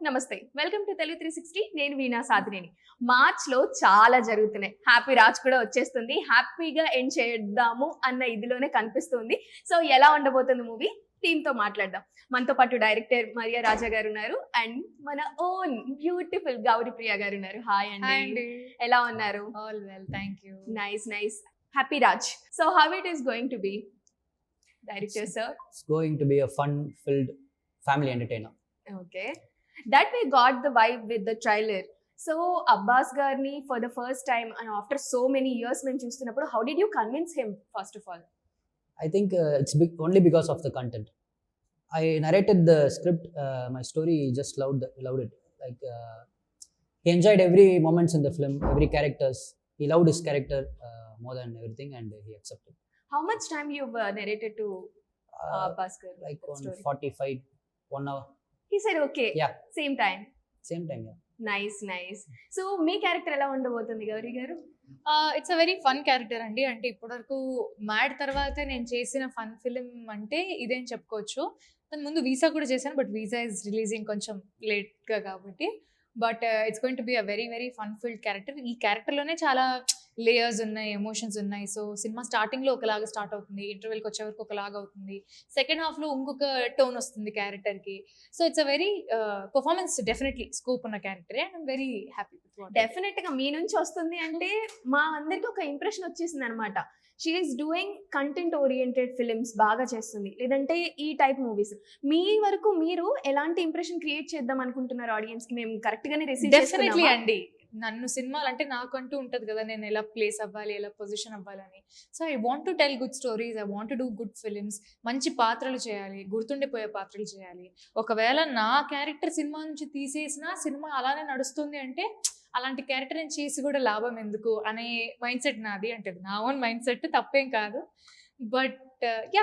నమస్తే, welcome to Telugu 360. నేను వీణా Sadhineni. March లో చాలా జరుగుతున్నాయి. హ్యాపీ రాజ్ కూడా వచ్చేస్తుంది. హ్యాపీగా ఎండ్ చేద్దాము అన్న ఇదిలోనే కనిపిస్తుంది. సో ఎలా ఉండబోతుంది మూవీ, టీమ్ తో మాట్లాడదాం. మనతో పాటు డైరెక్టర్ మరియా రాజా గారు ఉన్నారు అండ్ మన ఓన్ బ్యూటిఫుల్ గౌరీ ప్రియా గారు ఉన్నారు. హాయ్ అండి, ఎలా ఉన్నారు? All well, thank you. Nice. Happy Raj. So how it is going to be, director sir? It's going to be a fun-filled family entertainer. Okay, that we got the vibe with the trailer. So Abbas garni for the first time and after so many years men chustunappudu, how did you convince him first of all? I think it's only because of the content. I narrated the script, my story, he just loved it. Like he enjoyed every moments in the film, every characters. He loved his character more than everything, and he accepted. How much time you've narrated to Abbas gar? Like 45, 1 hour. He said okay. Yeah. Same time. Yeah. Nice. So me character ఎలా ఉండబోతుంది గౌరీ గారు? It's a very fun character అండి. అంటే ఇప్పటివరకు mad తర్వాత నేను చేసిన fun film అంటే ఇదేం చెప్పుకోవచ్చు. దాని ముందు వీసా కూడా చేశాను, బట్ వీసా ఇస్ రిలీజింగ్ కొంచెం లేట్గా కాబట్టి. But it's going to be a very very fun field character. ఈ క్యారెక్టర్లోనే చాలా లేయర్స్ ఉన్నాయి, ఎమోషన్స్ ఉన్నాయి. సో సినిమా స్టార్టింగ్లో ఒకలాగా స్టార్ట్ అవుతుంది, ఇంటర్వెల్కి వచ్చే వరకు ఒకలాగా అవుతుంది, సెకండ్ హాఫ్లో ఇంకొక టోన్ వస్తుంది క్యారెక్టర్కి. So it's a very performance definitely scope ఉన్న character and I'm very happy. Definite గా మీ నుంచి వస్తుంది అంటే మా అందరికి ఒక ఇంప్రెషన్ వచ్చేసింది అనమాట. She is doing content oriented films బాగా చేస్తుంది, లేదంటే ఈ టైప్ మూవీస్. మీ వరకు మీరు ఎలాంటి ఇంప్రెషన్ క్రియేట్ చేద్దాం అనుకుంటున్నారు ఆడియన్స్ కి? మేము కరెక్ట్ గానే రిసీవ్ డెఫినెట్లీ అండి. నన్ను సినిమాలు అంటే నాకంటూ ఉంటుంది కదా, నేను ఎలా ప్లేస్ అవ్వాలి, ఎలా పొజిషన్ అవ్వాలని. So I want to tell good stories, I want to do good films. మంచి పాత్రలు చేయాలి, గుర్తుండిపోయే పాత్రలు చేయాలి. ఒకవేళ నా క్యారెక్టర్ సినిమా నుంచి తీసేసినా సినిమా అలానే నడుస్తుంది అంటే అలాంటి క్యారెక్టర్ నేను చేసి కూడా లాభం ఎందుకు అనే మైండ్ సెట్ నాది. అంటే నా ఓన్ మైండ్ సెట్, తప్పేం కాదు. But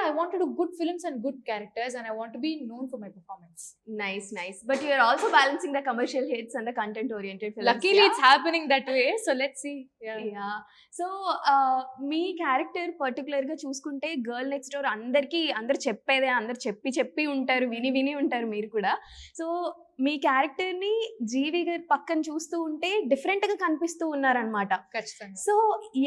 I want to do good films and good characters, and I want to be known for my performance. Nice. But you are also balancing the commercial hits and the content oriented films. Luckily, it's happening that way. So let's see. Yeah. So me character particular గా చూసుకుంటే girl next door అందరు చెప్పేదే, అందరు చెప్పి ఉంటారు, విని ఉంటారు మీరు కూడా. సో మీ క్యారెక్టర్ ని జీవి గారి పక్కన చూస్తూ ఉంటే డిఫరెంట్ గా కనిపిస్తూ ఉన్నారనమాట. ఖచ్చితంగా. సో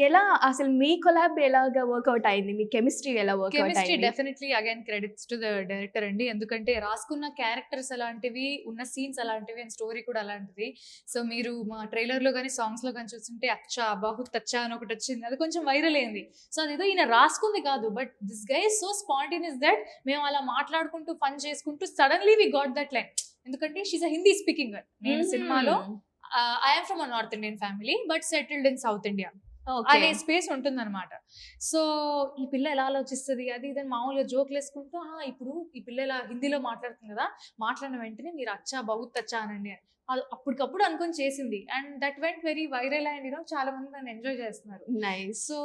ఎలా అసలు మీ కొలాబ్ ఎలాగా వర్కౌట్ అయింది? మీ కెమిస్ట్రీ ఎలా వర్కౌట్ అయింది? Chemistry definitely again credits to the director అండి. ఎందుకంటే రాసుకున్న క్యారెక్టర్స్ అలాంటివి, ఉన్న సీన్స్ అలాంటివి, అండ్ స్టోరీ కూడా అలాంటిది. సో మీరు మా ట్రైలర్ లో కానీ సాంగ్స్ లో కానీ చూస్తుంటే అచ్చా బహుత్ అచ్చా అని ఒకటి వచ్చింది, అది కొంచెం వైరల్ అయింది. సో అదేదో ఈయన రాసుకుంది కాదు, but this guy is so spontaneous that మేము అలా మాట్లాడుకుంటూ ఫన్ చేసుకుంటూ suddenly we got that line. ఎందుకంటే she's a Hindi speaking girl. నేను సినిమాలో I'm from a north Indian family but settled in south India అనే స్పేస్ ఉంటుంది అనమాట. సో ఈ పిల్ల ఎలా ఆలోచిస్తుంది అది ఇదని మామూలుగా జోక్లు వేసుకుంటూ ఇప్పుడు ఈ పిల్ల ఇలా హిందీలో మాట్లాడుతుంది కదా, మాట్లాడిన వెంటనే మీరు అచ్చా బహుత్ అచ్చా అనండి అని అది అప్పటికప్పుడు అనుకొని చేసింది. And that went very viral and చాలా మంది దాన్ని ఎంజాయ్ చేస్తున్నారు. Nice. So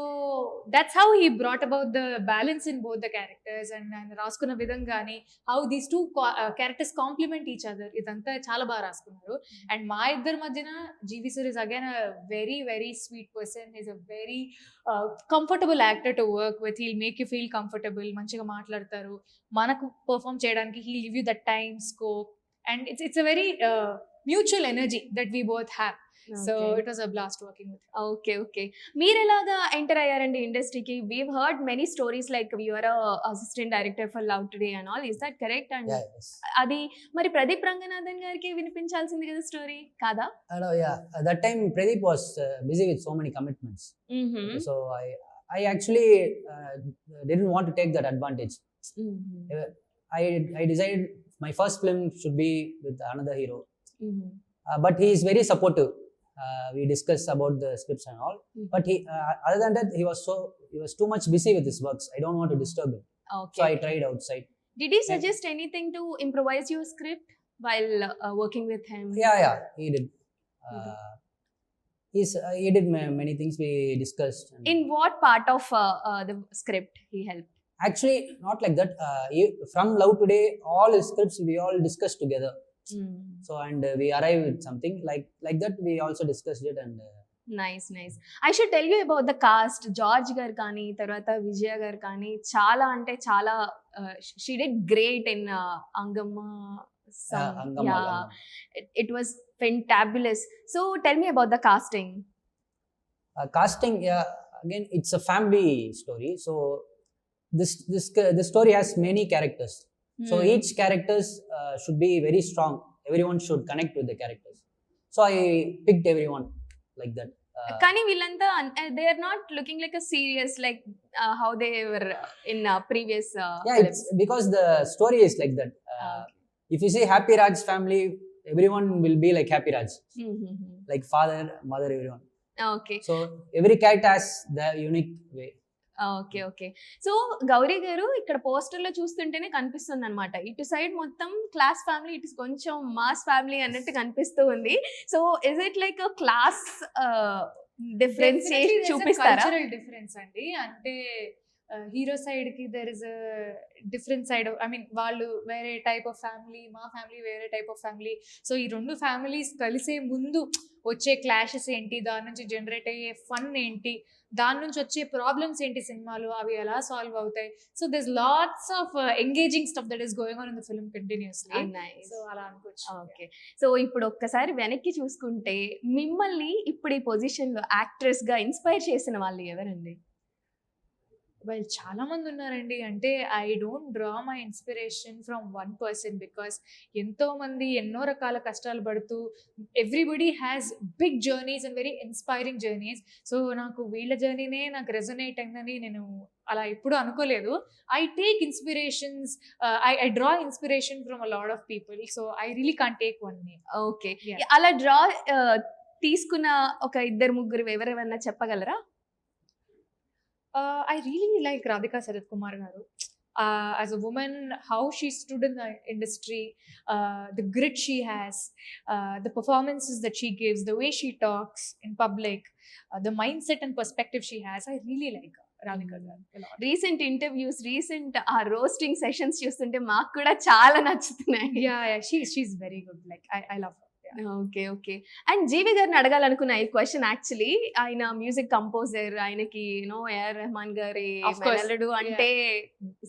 that's how he brought about the balance in both the characters. And ఆయన రాసుకున్న విధంగా కానీ how these two characters complement each other, ఇదంతా చాలా బాగా రాసుకున్నారు. అండ్ మా ఇద్దరి మధ్యన GV sir is again a very very sweet person, is a very comfortable actor to work with. He'll make you feel comfortable, మంచిగా మాట్లాడతారు, మనకు పర్ఫామ్ చేయడానికి heal give you the time, scope, and it's a very mutual energy that we both have. So it was a blast working with him. Okay. మీరు ఎలాగా enter అయ్యారండి ఇండస్ట్రీకి? we've heard many stories like you are a assistant director for Love Today and all, is that correct? And Yes. అది మరి ప్రదీప్ రంగనాథన్ గారికి వినిపించాల్సింది కదా story, కాదా? At that time Pradeep was busy with so many commitments. So I actually didn't want to take that advantage. I decided my first film should be with another hero. But he is very supportive. We discussed about the scripts and all. But he other than that he was too much busy with his works. I don't want to disturb him. Okay. So I tried outside. Did he suggest anything to improvise your script while working with him? Yeah, he did. He did many things we discussed. In what part of the script he helped? Actually not like that. From Love Today all his scripts we all discussed together. So and we arrived with something like that. We also discussed it and nice. I should tell you about the cost. George గారు కానీ తర్వాత విజయ గారు కానీ చాలా అంటే చాలా she did great in Angamma. It was fantabulous. So tell me about the casting. Casting, yeah, again, it's a family story. So this story has many characters. So each characters should be very strong. Everyone should connect with the characters. So I picked everyone like that. కానీ వీళ్ళంతా they are not looking like a serious like how they were in previous Yeah, it's because the story is like that. If you see Happy Raj family, everyone will be like Happy Raj, like father, mother, everyone. Okay So every character has their unique way. Okay okay. So Gauri గారు ఇక్కడ poster లో చూస్తుంటేనే కనిపిస్తుంది అనమాట, ఇటు side మొత్తం class family, ఇటు కొంచెం మాస్ ఫ్యామిలీ అన్నట్టు కనిపిస్తూ ఉంది. So is it like a class difference చూపిస్తారా? కల్చరల్ డిఫరెన్స్ అండి, అంటే హీరో సైడ్ కి there is different side, I mean వాళ్ళు వేరే టైప్ ఆఫ్ ఫ్యామిలీ, మా ఫ్యామిలీ వేరే టైప్ ఆఫ్ ఫ్యామిలీ. సో ఈ రెండు ఫ్యామిలీస్ కలిసే ముందు వచ్చే క్లాషెస్ ఏంటి, దాని నుంచి జనరేట్ అయ్యే ఫన్ ఏంటి, దాని నుంచి వచ్చే ప్రాబ్లమ్స్ ఏంటి సినిమాలో, అవి ఎలా సాల్వ్ అవుతాయి. So this lots of engaging stuff that is going on in the film continuously. So అలా అనుకోవచ్చు. ఓకే. సో ఇప్పుడు ఒక్కసారి వెనక్కి చూసుకుంటే మిమ్మల్ని ఇప్పుడు ఈ పొజిషన్ లో యాక్ట్రెస్ గా ఇన్స్పైర్ చేసిన వాళ్ళు ఎవరండి? వెల్ చాలా మంది ఉన్నారండి, అంటే I don't draw my inspiration from one person, because ఎంతో మంది ఎన్నో రకాల కష్టాలు పడుతూ everybody has big journeys and very inspiring journeys. So నాకు వీళ్ళ జర్నీనే నాకు రెజొనేట్ అయిందని నేను అలా ఎప్పుడు అనుకోలేదు. I take inspirations, I draw inspiration from a lot of people. So I really can't take one name. Okay. అలా డ్రా తీసుకున్న ఒక ఇద్దరు ముగ్గురు ఎవరెవరన్నా చెప్పగలరా? I really like Radhika Sarath Kumar garu. As a woman, how she stood in the industry, the grit she has, the performances that she gives, the way she talks in public, the mindset and perspective she has, I really like Radhika garu a lot. Recent interviews, recent ఆ roasting sessions చూస్తుంటే మాకు కూడా చాలా నచ్చుతున్నాయి. Yeah, she's very good. Like I love her. Okay okay. And GV గారిని అడగాలనుకున్న ఈ question actually, ఆయన మ్యూజిక్ కంపోజర్, ఆయనకి ఏఆర్ రెహమాన్ గారి మెలడు అంటే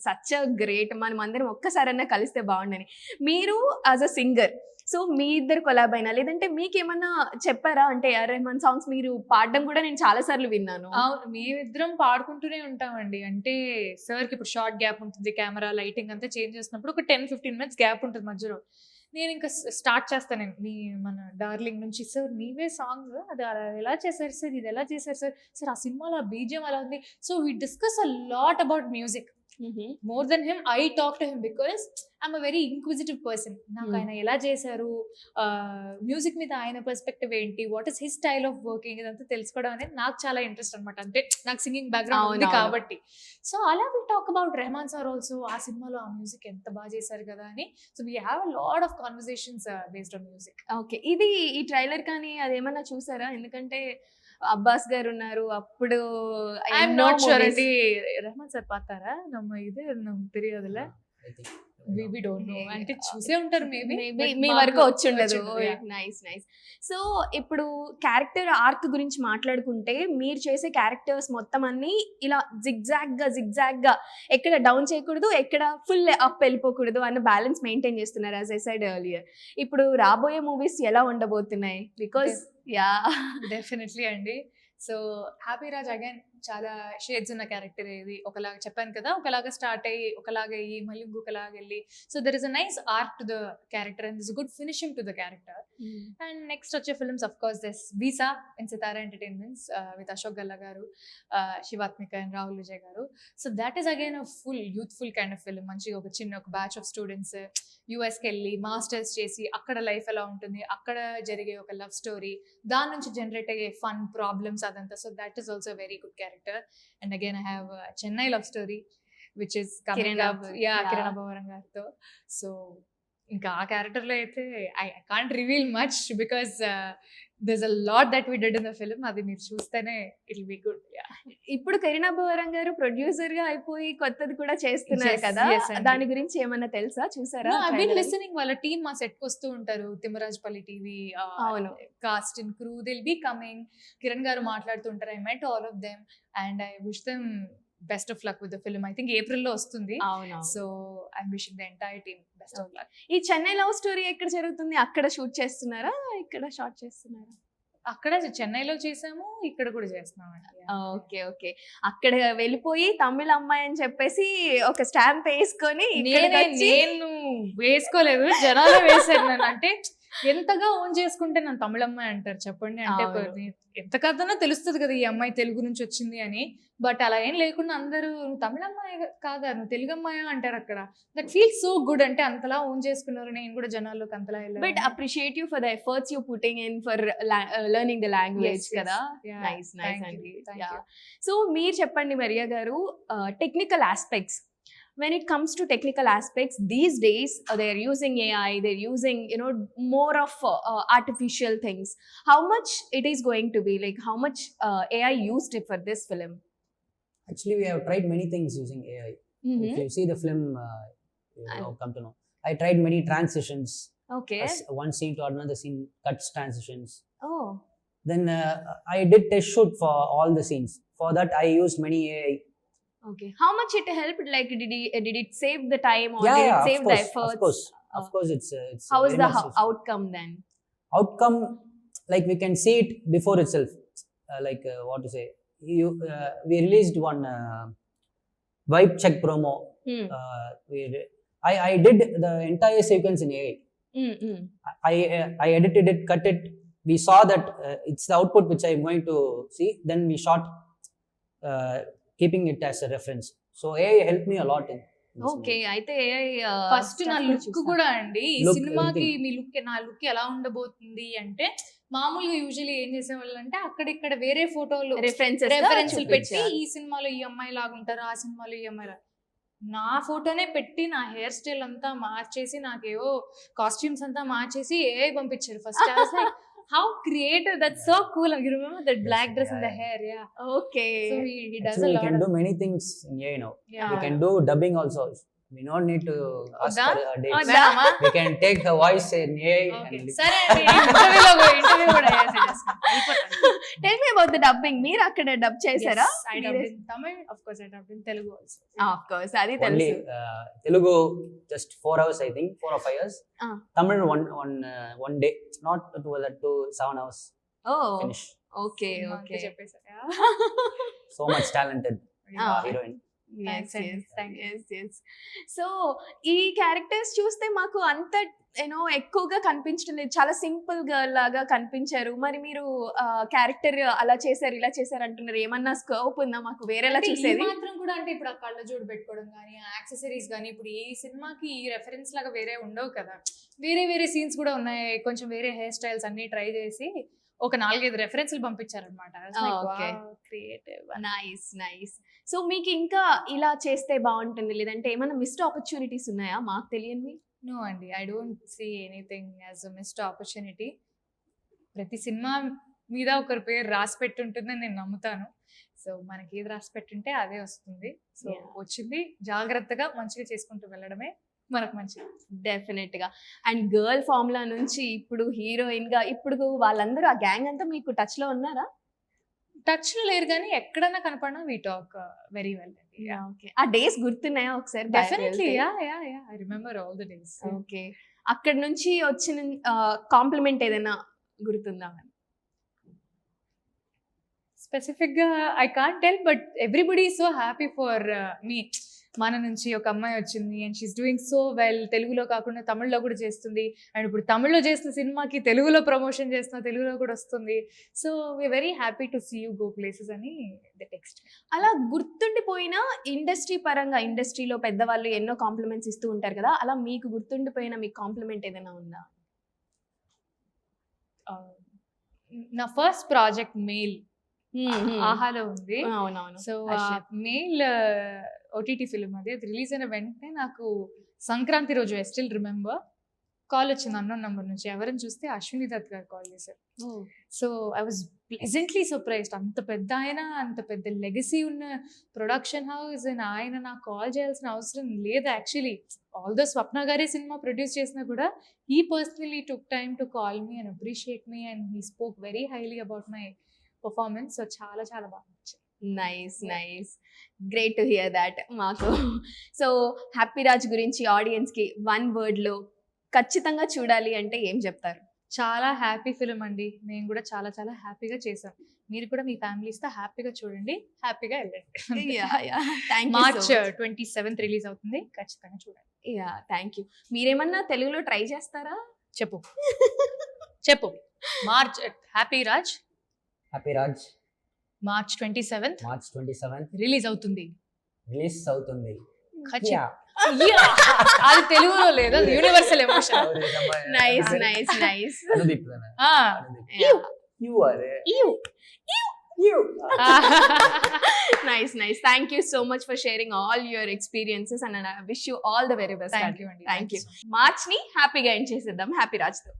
సచ్ అ గ్రేట్, మనం అందరం ఒక్కసారైనా కలిస్తే బాగుండని. మీరు యాజ్ అ సింగర్, సో మీ ఇద్దరు కొలాబ్ అయినా లేదంటే మీకేమన్నా చెప్పారా? అంటే ఏఆర్ రెహమాన్ సాంగ్స్ మీరు పాడడం కూడా నేను చాలా సార్లు విన్నాను. మేమిద్దరం పాడుకుంటూనే ఉంటామండి, అంటే సార్కి ఇప్పుడు షార్ట్ గ్యాప్ ఉంటుంది, కెమెరా లైటింగ్ అంతా చేంజ్ చేసినప్పుడు ఒక 10-15 minutes గ్యాప్ ఉంటుంది మధ్యలో. నేను ఇంకా స్టార్ట్ చేస్తాను మన డార్లింగ్ నుంచి, సార్ నీవే సాంగ్ అది ఎలా చేశారు సార్, ఇది ఎలా చేశారు సార్, సార్ ఆ సినిమాలో ఆ బీజియం అలా ఉంది. So we discuss a lot about music. More than him I talk to him because I'm a very inquisitive person. నాకు ఆయన ఎలా చేశారు, మ్యూజిక్ మీద ఆయన పర్స్పెక్టివ్ ఏంటి, what is his style of working, ఇదంతా తెలుసుకోవడం అనేది నాకు చాలా ఇంట్రెస్ట్ అనమాట. అంటే నాకు సింగింగ్ బ్యాక్గ్రౌండ్ ఉంది కాబట్టి. సో అలా we talk about Rahman sir also, ఆ సినిమాలో ఆ మ్యూజిక్ ఎంత బాగా చేశారు కదా అని. So we have a lot of conversations based on music. Okay. ఇది ఈ ట్రైలర్ కానీ అదేమన్నా చూసారా? ఎందుకంటే అబ్బాస్ గారు ఉన్నారు అప్పుడు. ఐఎమ్ నాట్ షూర్ అండి, రెహమాన్ సార్ పాతారా நம்ம இது நமக்கு தெரியாதுல, we don't know, అంటే చూసే ఉంటారు మేబీ, మీ వరకు వచ్చి ఉండదు. Nice nice. సో ఇప్పుడు క్యారెక్టర్ ఆర్క్ గురించి మాట్లాడుకుంటే, మీరు చేసే క్యారెక్టర్స్ మొత్తం అన్ని ఇలా జిగ్జాగ్ గా ఎక్కడ డౌన్ చేయకూడదు, ఎక్కడ ఫుల్ అప్ వెళ్ళిపోకూడదు అన్న బ్యాలెన్స్ మెయింటైన్ చేస్తున్నారు, యాజ్ ఐ సెడ్ ఎర్లియర్. ఇప్పుడు రాబోయే మూవీస్ ఎలా ఉండబోతున్నాయి? బికాస్ డెఫినెట్లీ అండి. సో హ్యాపీ రాజ్ అగైన్ చాలా షేడ్స్ ఉన్న క్యారెక్టర్. ఇది ఒకలాగా చెప్పాను కదా, ఒకలాగా స్టార్ట్ అయ్యి ఒకలాగా అయ్యి మళ్ళీ ఇంకొకలాగా వెళ్ళి, so there is a nice arc to the character and this good finishing to the character. And next వచ్చే films of course this visa in Sitara Entertainments with Ashok Galla garu, Shivathmika and Rahul Vijay garu. So that is again a full youthful kind of film. మంచిగా ఒక చిన్న ఒక batch of students యుఎస్కి వెళ్ళి masters చేసి అక్కడ life ఎలా ఉంటుంది, అక్కడ జరిగే ఒక లవ్ స్టోరీ, దాని నుంచి జనరేట్ అయ్యే ఫన్ ప్రాబ్లమ్స్ అదంతా. So that is also very good character. And again I have a Chennai love story which is coming up. Kiran Abhavaram gartho. So ఇంకా ఆ క్యారెక్టర్ లో అయితే I can't reveal much because there's a lot that we did in the film. అది మీరు చూస్తేనే it will be good. ఇప్పుడు కిరణ్ అబ్బవరం గారు producer గా అయిపోయి కొత్తది కూడా చేస్తున్నారు కదా, దాని గురించి ఏమన్నా తెలుసా? చూసారా? I been listening. వాళ్ళ టీమ్ మా సెట్ కి వస్తూ ఉంటారు, Thimmarajpalli TV cast and crew, they'll be coming. Kiran garu మాట్లాడుతుంటారు. I met all of them and I wish them best of luck with the film. I think ఏప్రిల్లో వస్తుంది. అవును. So I'm wishing the entire team best of luck. ఈ Chennai love story ఎక్కడ జరుగుతుంది? అక్కడ shoot చేస్తున్నారా, ఇక్కడ షార్ట్ చేస్తున్నారా? అక్కడ చెన్నైలో చేసాము, ఇక్కడ కూడా చేస్తున్నామండి. Okay okay. అక్కడ వెళ్ళిపోయి తమిళ అమ్మాయి అని చెప్పేసి ఒక స్టాంప్ వేసుకొని నేను వేసుకోలేదు, జనాలే వేసారు నన్ను. అంటే ఎంతగా ఓన్ చేసుకుంటే నన్ను తమిళ అమ్మాయి అంటారు చెప్పండి. అంటే ఎంత కథనో తెలుస్తుంది కదా ఈ అమ్మాయి తెలుగు నుంచి వచ్చింది అని. బట్ అలా ఏం లేకుండా అందరూ నువ్వు తమిళ అమ్మాయి కాదా, నువ్వు తెలుగు అమ్మాయా అంటారు అక్కడ. That feel so good. అంటే అంతలా ఓన్ చేసుకున్నారు, నేను కూడా జనాల్లోకి అంతలా వెళ్ళాను. But appreciate you for the efforts you putting in for learning the language కదా. నైస్ నైస్ అండి. సో మీరు చెప్పండి మరియా గారు, technical aspects. When it comes to technical aspects, these days they are using AI, they're using more of artificial things. How much it is going to be, like how much AI used for this film? Actually, we have tried many things using AI. If you see the film, you know, come to know. I tried many transitions. Okay. One scene to another scene, cuts, transitions. Oh. Then I did test shoot for all the scenes. For that, I used many AI. Okay. How much it helped? Like, did it save the time, or Yeah, did it yeah, save of course, the efforts? Of course, it's How is very the much useful. outcome then? Outcome, like we can see it before itself. What to say? We released one vibe check promo. I did the entire sequence in AI. I edited it, cut it. We saw that it's the output which I'm going to see. Then we shot, keeping it as a reference. So AI helped me a lot in this okay. movie. అయితే first నా look కూడా అండి, ఈ Look, సినిమాకి everything. మీ look, నా look ఎలా ఉండబోతుంది అంటే, మామూలుగా యూజువల్లీ ఏం చేసేవాళ్ళు అంటే అక్కడిక్కడ వేరే ఫోటోలు రెఫరెన్స్ పెట్టి ఈ సినిమాలో ఈ అమ్మాయి లాగా ఉంటారు, ఆ సినిమాలో ఈ అమ్మాయి లాగా. నా ఫోటోనే పెట్టి నా హెయిర్ స్టైల్ అంతా మార్చేసి, నాకేవో కాస్ట్యూమ్స్ అంతా మార్చేసి ఏ పంపించారు. First how creative, that's so cool. You remember that black dress and the hair? Yeah. Okay. So he does Actually, a we lot can of do many things in AI now. Yeah. We can do dubbing also. We don't need to ask Oda? for a date. Oda? We can take her voice in AI Okay. and సరే అండి, interview కూడా Tell me about the dubbing. మీరు అక్కడ dub చేశారా? I dubbed in Tamil, of course I dubbed in Telugu also. Of course, అది only తెలుసు. Telugu just 4 hours, I think 4 or 5 hours. Tamil one day, not 2-7 hours. Oh, Finish. okay, cinema okay. అంతా చెప్పేశారా? So much talented heroine. Yes, Thanks, yes, thank you. yes. So ఈ characters చూస్తే మాకు అంత ఎక్కువగా కనిపించడం లేదు, చాలా సింపుల్ గర్ల్ లాగా కనిపించారు. మరి మీరు క్యారెక్టర్ అలా చేశారు, ఇలా చేశారు అంటున్నారు, ఏమన్నా స్కోప్ ఉందా మాకు వేరేలా అంటే ఈ చూసేది? మాత్రం కూడా, అంటే ఇప్పుడు ఆ కళ్ళజోడు పెట్టుకోవడం కానీ, యాక్సెసరీస్ కానీ, ఇప్పుడు ఈ సినిమాకి ఈ రెఫరెన్స్ లాగా వేరే ఉండవు కదా, వేరే వేరే సీన్స్ కూడా ఉన్నాయి. కొంచెం వేరే హెయిర్ స్టైల్స్ అన్ని ట్రై చేసి ఒక 4-5 రెఫరెన్స్లు పంపించారనమాట. క్రియేటివ్. నైస్. సో మీకు ఇంకా ఇలా చేస్తే బాగుంటుంది, లేదంటే ఏమైనా మిస్డ్ ఆపర్చునిటీస్ ఉన్నాయా మాకు తెలియనివి? నో అండి, I don't see anything as a missed opportunity. ప్రతి సినిమా మీద ఒకరి పేరు రాసి పెట్టుంటుందని నేను నమ్ముతాను. సో మనకి ఏది రాసి పెట్టుంటే అదే వస్తుంది. సో వచ్చింది జాగ్రత్తగా మంచిగా చేసుకుంటూ వెళ్ళడమే మనకు మంచిది. డెఫినెట్ గా. అండ్ గర్ల్ ఫార్ములా నుంచి ఇప్పుడు హీరోయిన్ గా, ఇప్పుడు వాళ్ళందరూ ఆ గ్యాంగ్ అంతా మీకు టచ్ లో ఉన్నారా? టచ్ లో లేరు కానీ ఎక్కడన్నా కనపడినా we talk very well. Okay. ఆ డేస్ గుర్తున్నాయా ఒకసారి? Definitely, I remember all the days. Okay. అక్కడ నుంచి వచ్చిన కాంప్లిమెంట్ ఏదైనా గుర్తుందా? స్పెసిఫిక్ గా I can't tell, but everybody so happy for me. మన నుంచి ఒక అమ్మాయి వచ్చింది and she is doing so well. తెలుగులో కాకుండా తమిళ్లో కూడా చేస్తుంది, అండ్ ఇప్పుడు తమిళ్లో చేసిన సినిమాకి తెలుగులో ప్రమోషన్ చేస్తున్న, తెలుగులో కూడా వస్తుంది. So we're very happy to see you go places అని ద టెక్స్ట్. అలా గుర్తుండిపోయిన ఇండస్ట్రీ పరంగా, ఇండస్ట్రీలో పెద్దవాళ్ళు ఎన్నో కాంప్లిమెంట్స్ ఇస్తూ ఉంటారు కదా, అలా మీకు గుర్తుండిపోయిన మీకు కాంప్లిమెంట్ ఏదైనా ఉందా? నా ఫస్ట్ ప్రాజెక్ట్ మెయిల్ ఆహాలో ఉంది. అవునవును. సో మెయిల్ ఓటీటీ ఫిల్మ్ అది రిలీజ్ అయిన వెంటనే నాకు సంక్రాంతి రోజు ఐ స్టిల్ రిమెంబర్ కాల్ వచ్చింది అన్నోన్ నంబర్ నుంచి. ఎవరైనా చూస్తే అశ్విని దత్ గారు కాల్ చేశారు. So I was pleasantly surprised. అంత పెద్ద ఆయన, అంత పెద్ద లెగసీ ఉన్న ప్రొడక్షన్ హౌస్, ఆయన నాకు కాల్ చేయాల్సిన అవసరం లేదు యాక్చువల్లీ. ఆల్దో స్వప్న గారే సినిమా ప్రొడ్యూస్ చేసినా కూడా he personally took time to call me and appreciate me and he spoke very highly about my performance. So చాలా చాలా బాగా నచ్చింది. Nice great to hear that. మాకు సో హ్యాపీ రాజ్ గురించి ఆడియన్స్ కి 1 word లో ఖచ్చితంగా చూడాలి అంటే ఏం చెప్తారు? చాలా హ్యాపీ ఫిల్మ్ అండి. మేము కూడా చాలా చాలా హ్యాపీగా చేసాం. మీరు కూడా మీ ఫ్యామిలీస్ తో హ్యాపీగా చూడండి, హ్యాపీగా వెళ్ళండి. మార్చ్ 27th రిలీజ్ అవుతుంది, ఖచ్చితంగా చూడండి. Thank you. మీరేమన్నా తెలుగులో ట్రై చేస్తారా? చెప్పు చెప్పు. March happy Raj happy Raj March 27th March 27th release అవుతుంది. రిలీజ్ అవుతుంది. ఖచ్చితంగా. Yeah. అది తెలుగులో లేదు, universal emotion. Nice Anudeep you are nice. Thank you so much for sharing all your experiences and I wish you all the very best. Thank you. March ni happy ga end cheseddam Happy Raj tho.